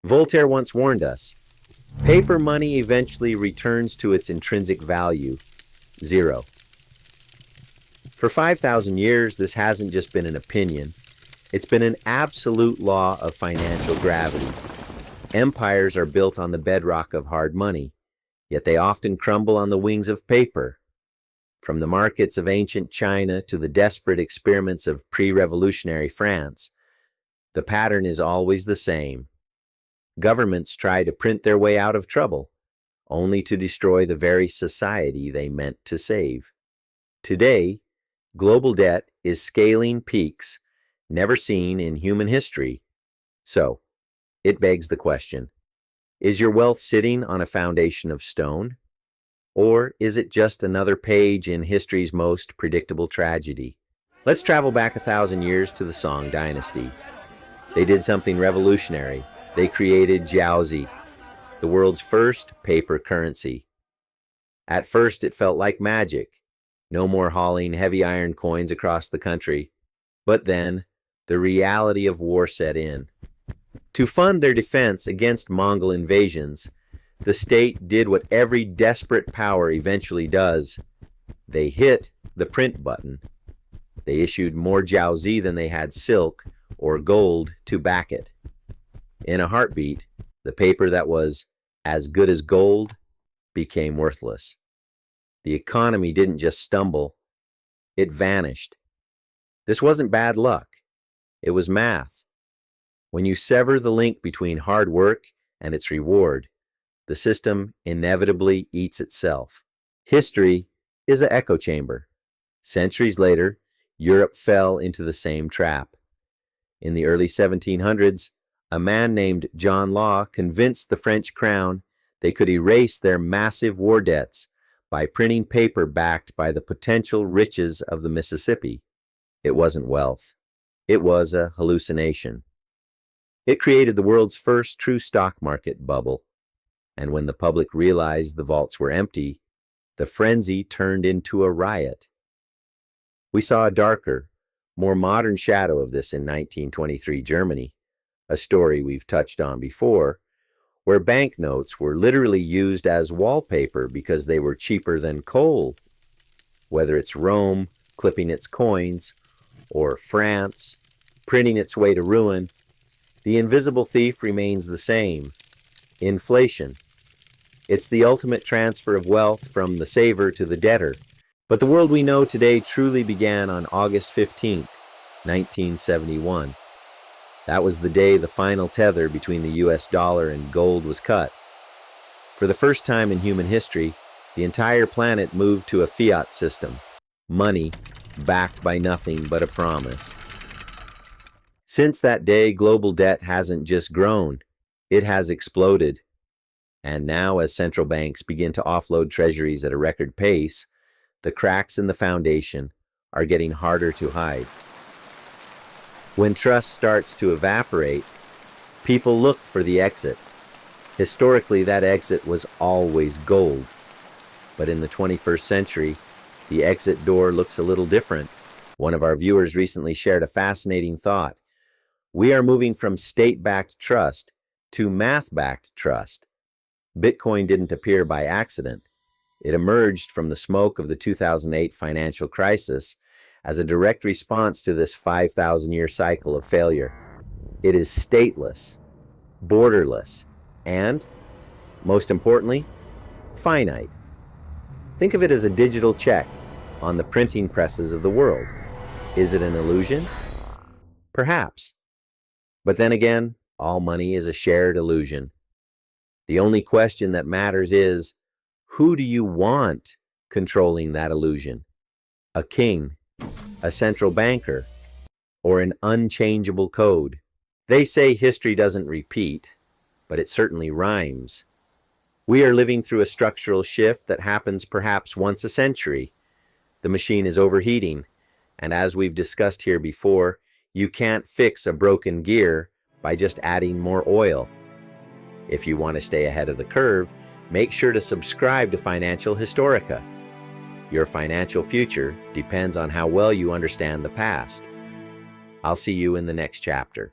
Voltaire once warned us, paper money eventually returns to its intrinsic value, zero. For 5,000 years, this hasn't just been an opinion. It's been an absolute law of financial gravity. Empires are built on the bedrock of hard money, yet they often crumble on the wings of paper. From the markets of ancient China to the desperate experiments of pre-revolutionary France, the pattern is always the same. Governments try to print their way out of trouble, only to destroy the very society they meant to save. Today, global debt is scaling peaks never seen in human history. So, it begs the question, is your wealth sitting on a foundation of stone? Or is it just another page in history's most predictable tragedy? Let's travel back 1,000 years to the Song Dynasty. They did something revolutionary. They created Jiaozi, the world's first paper currency. At first, it felt like magic. No more hauling heavy iron coins across the country. But then, the reality of war set in. To fund their defense against Mongol invasions, the state did what every desperate power eventually does. They hit the print button. They issued more Jiaozi than they had silk or gold to back it. In a heartbeat, the paper that was as good as gold became worthless. The economy didn't just stumble, it vanished. This wasn't bad luck. It was math. When you sever the link between hard work and its reward, the system inevitably eats itself. History is an echo chamber. Centuries later, Europe fell into the same trap. In the early 1700s, a man named John Law convinced the French crown they could erase their massive war debts by printing paper backed by the potential riches of the Mississippi. It wasn't wealth. It was a hallucination. It created the world's first true stock market bubble. And when the public realized the vaults were empty, the frenzy turned into a riot. We saw a darker, more modern shadow of this in 1923 Germany, a story we've touched on before, where banknotes were literally used as wallpaper because they were cheaper than coal. Whether it's Rome clipping its coins, or France printing its way to ruin, the invisible thief remains the same: inflation. It's the ultimate transfer of wealth from the saver to the debtor. But the world we know today truly began on August 15th, 1971. That was the day the final tether between the US dollar and gold was cut. For the first time in human history, the entire planet moved to a fiat system, money backed by nothing but a promise. Since that day, global debt hasn't just grown, it has exploded. And now, as central banks begin to offload treasuries at a record pace, the cracks in the foundation are getting harder to hide. When trust starts to evaporate, people look for the exit. Historically, that exit was always gold. But in the 21st century, the exit door looks a little different. One of our viewers recently shared a fascinating thought. We are moving from state-backed trust to math-backed trust. Bitcoin didn't appear by accident. It emerged from the smoke of the 2008 financial crisis as a direct response to this 5,000-year cycle of failure. It is stateless, borderless, and, most importantly, finite. Think of it as a digital check on the printing presses of the world. Is it an illusion? Perhaps. But then again, all money is a shared illusion. The only question that matters is, who do you want controlling that illusion? A king, a central banker, or an unchangeable code? They say history doesn't repeat, but it certainly rhymes. We are living through a structural shift that happens perhaps once a century. The machine is overheating, and as we've discussed here before, you can't fix a broken gear by just adding more oil. If you want to stay ahead of the curve, make sure to subscribe to Financial Historica. Your financial future depends on how well you understand the past. I'll see you in the next chapter.